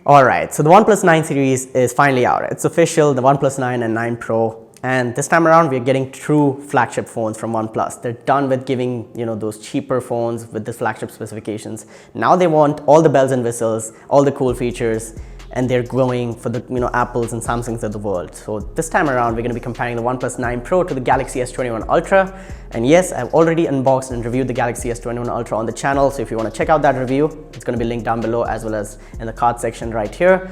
Alright, so the OnePlus 9 series is finally out. It's official, the OnePlus 9 and 9 Pro. And this time around, we're getting true flagship phones from OnePlus. They're done with giving, those cheaper phones with the flagship specifications. Now they want all the bells and whistles, all the cool features, and they're going for the, Apples and Samsungs of the world. So this time around, we're going to be comparing the OnePlus 9 Pro to the Galaxy S21 Ultra. And yes, I've already unboxed and reviewed the Galaxy S21 Ultra on the channel. So if you want to check out that review, it's going to be linked down below as well as in the card section right here.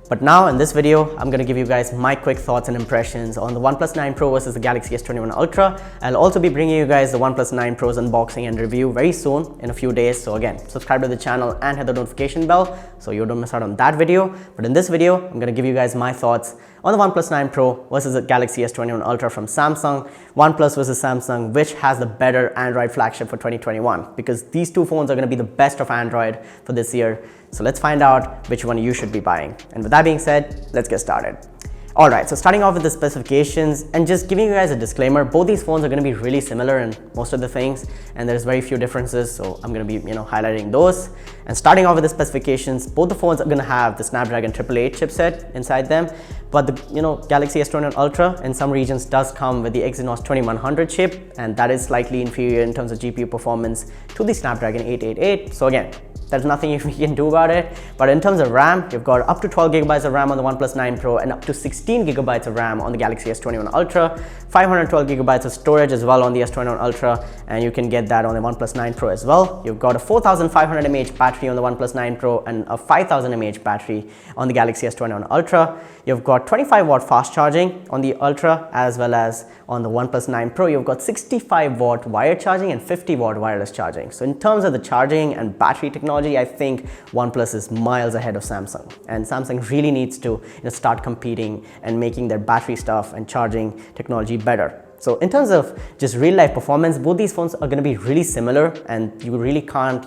But now in this video, I'm going to give you guys my quick thoughts and impressions on the OnePlus 9 Pro versus the Galaxy S21 Ultra. I'll also be bringing you guys the OnePlus 9 Pro's unboxing and review very soon in a few days. So again, subscribe to the channel and hit the notification bell so you don't miss out on that video. But in this video, I'm going to give you guys my thoughts on the OnePlus 9 Pro versus the Galaxy S21 Ultra from Samsung, OnePlus versus Samsung, which has the better Android flagship for 2021, because these two phones are going to be the best of Android for this year. So let's find out which one you should be buying. And with that being said, let's get started. Alright, so starting off with the specifications and just giving you guys a disclaimer, both these phones are going to be really similar in most of the things, and there's very few differences, so I'm going to be highlighting those. And starting off with the specifications, both the phones are going to have the Snapdragon 888 chipset inside them, but the Galaxy S21 Ultra in some regions does come with the Exynos 2100 chip, and that is slightly inferior in terms of GPU performance to the Snapdragon 888. So again, there's nothing we can do about it. But in terms of RAM, you've got up to 12 gigabytes of RAM on the OnePlus 9 Pro and up to 16 gigabytes of RAM on the Galaxy S21 Ultra, 512 gigabytes of storage as well on the S21 Ultra, and you can get that on the OnePlus 9 Pro as well. You've got a 4500 mAh battery on the OnePlus 9 Pro and a 5000 mAh battery on the Galaxy S21 Ultra. You've got 25 watt fast charging on the Ultra as well as on the OnePlus 9 Pro. You've got 65 watt wired charging and 50 watt wireless charging. So in terms of the charging and battery technology, I think OnePlus is miles ahead of Samsung, and Samsung really needs to start competing and making their battery stuff and charging technology better. So in terms of just real life performance, both these phones are going to be really similar, and you really can't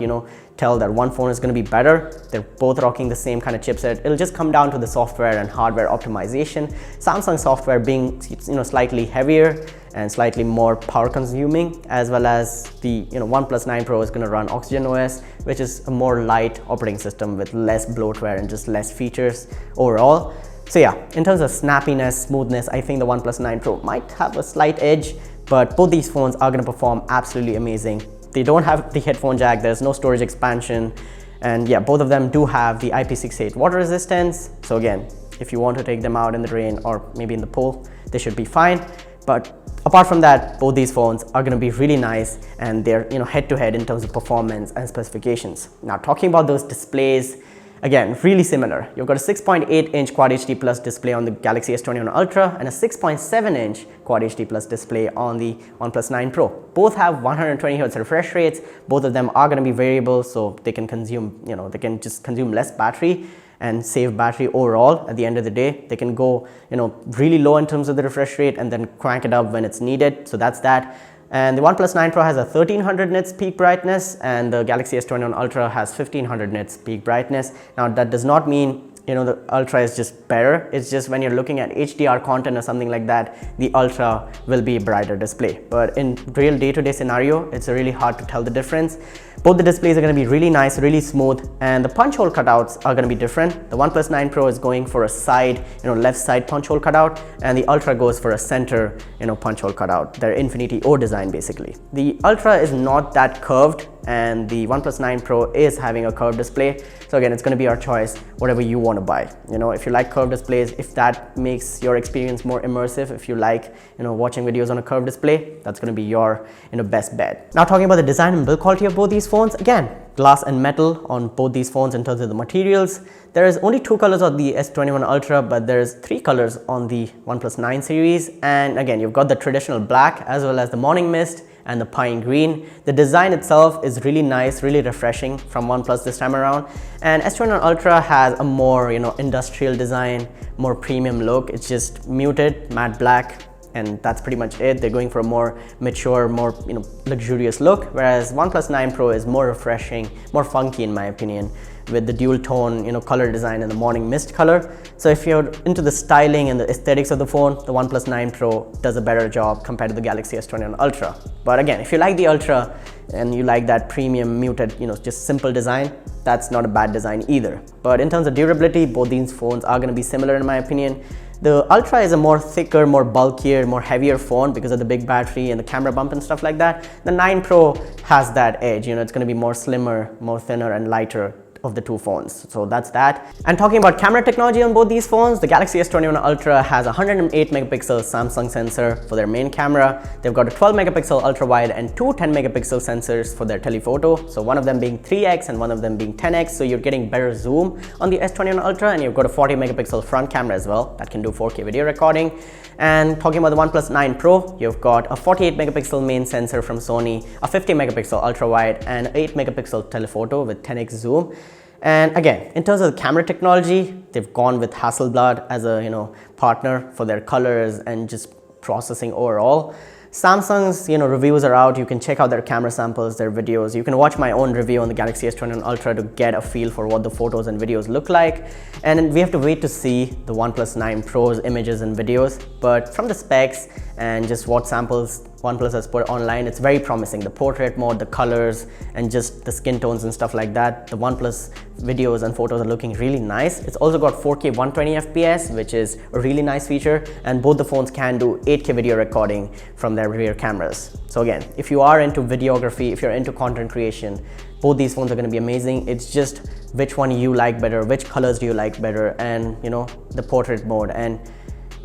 tell that one phone is going to be better. They're both rocking the same kind of chipset. It'll just come down to the software and hardware optimization. Samsung software being slightly heavier and slightly more power consuming, as well as the OnePlus 9 Pro is going to run Oxygen OS, which is a more light operating system with less bloatware and just less features overall. So yeah, in terms of snappiness, smoothness, I think the OnePlus 9 Pro might have a slight edge, but both these phones are going to perform absolutely amazing. They don't have the headphone jack, there's no storage expansion, and yeah, both of them do have the IP68 water resistance. So again, if you want to take them out in the rain or maybe in the pool, they should be fine. But apart from that, both these phones are going to be really nice, and they're head to head in terms of performance and specifications. Now talking about those displays, again, really similar. You've got a 6.8-inch Quad HD Plus display on the Galaxy S21 Ultra and a 6.7-inch Quad HD Plus display on the OnePlus 9 Pro. Both have 120 Hz refresh rates. Both of them are going to be variable, so they can consume, they can just consume less battery and save battery overall. At the end of the day, they can go, really low in terms of the refresh rate and then crank it up when it's needed. So that's that. And the OnePlus 9 Pro has a 1300 nits peak brightness, and the Galaxy S21 Ultra has 1500 nits peak brightness. Now that does not mean the Ultra is just better. It's just when you're looking at HDR content or something like that, the Ultra will be a brighter display. But in real day-to-day scenario, it's really hard to tell the difference. Both the displays are going to be really nice, really smooth, and the punch hole cutouts are going to be different. The OnePlus 9 Pro is going for a side, left side punch hole cutout, and the Ultra goes for a center, punch hole cutout. Their Infinity O design basically. The Ultra is not that curved, and the OnePlus 9 Pro is having a curved display. So again, it's going to be our choice, whatever you want to buy. If you like curved displays, if that makes your experience more immersive, if you like, watching videos on a curved display, that's going to be your, best bet. Now talking about the design and build quality of both these phones, again, glass and metal on both these phones in terms of the materials. There is only 2 colors on the S21 Ultra, but there's 3 colors on the OnePlus 9 series. And again, you've got the traditional black as well as the morning mist and the pine green. The design itself is really nice, really refreshing from OnePlus this time around. And S21 Ultra has a more, industrial design, more premium look. It's just muted matte black, and that's pretty much it. They're going for a more mature, more luxurious look, whereas OnePlus 9 Pro is more refreshing, more funky in my opinion, with the dual tone, color design and the morning mist color. So if you're into the styling and the aesthetics of the phone, the OnePlus 9 Pro does a better job compared to the Galaxy S21 Ultra. But again, if you like the Ultra and you like that premium muted, just simple design, that's not a bad design either. But in terms of durability, both these phones are going to be similar in my opinion. The Ultra is a more thicker, more bulkier, more heavier phone because of the big battery and the camera bump and stuff like that. The 9 Pro has that edge, it's going to be more slimmer, more thinner and lighter of the two phones. So that's that. And talking about camera technology on both these phones, the Galaxy S21 Ultra has a 108 megapixel Samsung sensor for their main camera. They've got a 12 megapixel ultra wide and two 10 megapixel sensors for their telephoto. So one of them being 3x and one of them being 10x. So you're getting better zoom on the S21 Ultra, and you've got a 40 megapixel front camera as well that can do 4K video recording. And talking about the OnePlus 9 Pro, you've got a 48 megapixel main sensor from Sony, a 50 megapixel ultra wide and 8 megapixel telephoto with 10x zoom. And again, in terms of the camera technology, they've gone with Hasselblad as a partner for their colors and just processing overall. Samsung's reviews are out. You can check out their camera samples, their videos. You can watch my own review on the Galaxy S21 Ultra to get a feel for what the photos and videos look like. And then we have to wait to see the OnePlus 9 Pro's images and videos. But from the specs and just what samples OnePlus has put online, it's very promising. The portrait mode, the colors, and just the skin tones and stuff like that. The OnePlus videos and photos are looking really nice. It's also got 4K 120 FPS, which is a really nice feature. And both the phones can do 8K video recording from their rear cameras. So again, if you are into videography, if you're into content creation, both these phones are going to be amazing. It's just which one you like better, which colors do you like better, and the portrait mode. And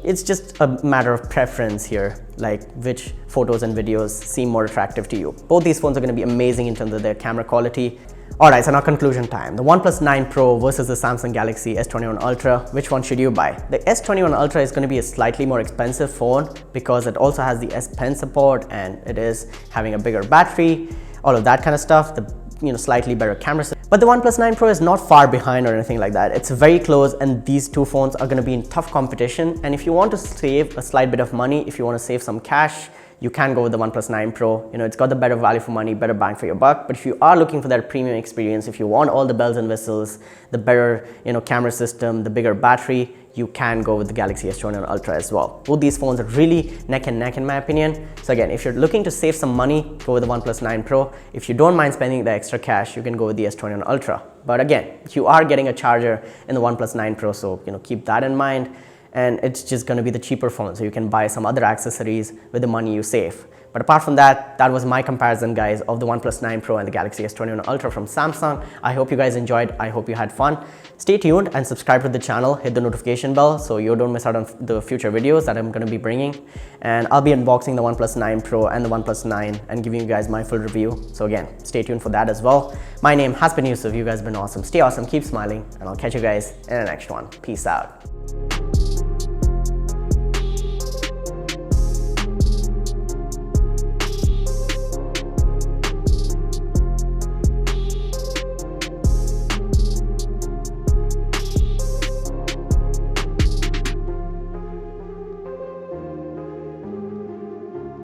it's just a matter of preference here, like which photos and videos seem more attractive to you. Both these phones are going to be amazing in terms of their camera quality. Alright, so now conclusion time. The OnePlus 9 Pro versus the Samsung Galaxy S21 Ultra. Which one should you buy? The S21 Ultra is going to be a slightly more expensive phone because it also has the S Pen support and it is having a bigger battery, all of that kind of stuff. The slightly better camera system. But the OnePlus 9 Pro is not far behind or anything like that. It's very close, and these two phones are going to be in tough competition. And if you want to save a slight bit of money, if you want to save some cash, you can go with the OnePlus 9 Pro. It's got the better value for money, better bang for your buck. But if you are looking for that premium experience, if you want all the bells and whistles, the better camera system, the bigger battery, you can go with the Galaxy S21 Ultra as well. Both these phones are really neck and neck in my opinion. So again, if you're looking to save some money, go with the OnePlus 9 Pro. If you don't mind spending the extra cash, you can go with the S21 Ultra. But again, you are getting a charger in the OnePlus 9 Pro, so keep that in mind. And it's just going to be the cheaper phone, so you can buy some other accessories with the money you save. But apart from that, that was my comparison, guys, of the OnePlus 9 Pro and the Galaxy S21 Ultra from Samsung. I hope you guys enjoyed. I hope you had fun. Stay tuned and subscribe to the channel. Hit the notification bell so you don't miss out on the future videos that I'm going to be bringing. And I'll be unboxing the OnePlus 9 Pro and the OnePlus 9 and giving you guys my full review. So again, stay tuned for that as well. My name has been Yusuf. You guys have been awesome. Stay awesome. Keep smiling. And I'll catch you guys in the next one. Peace out.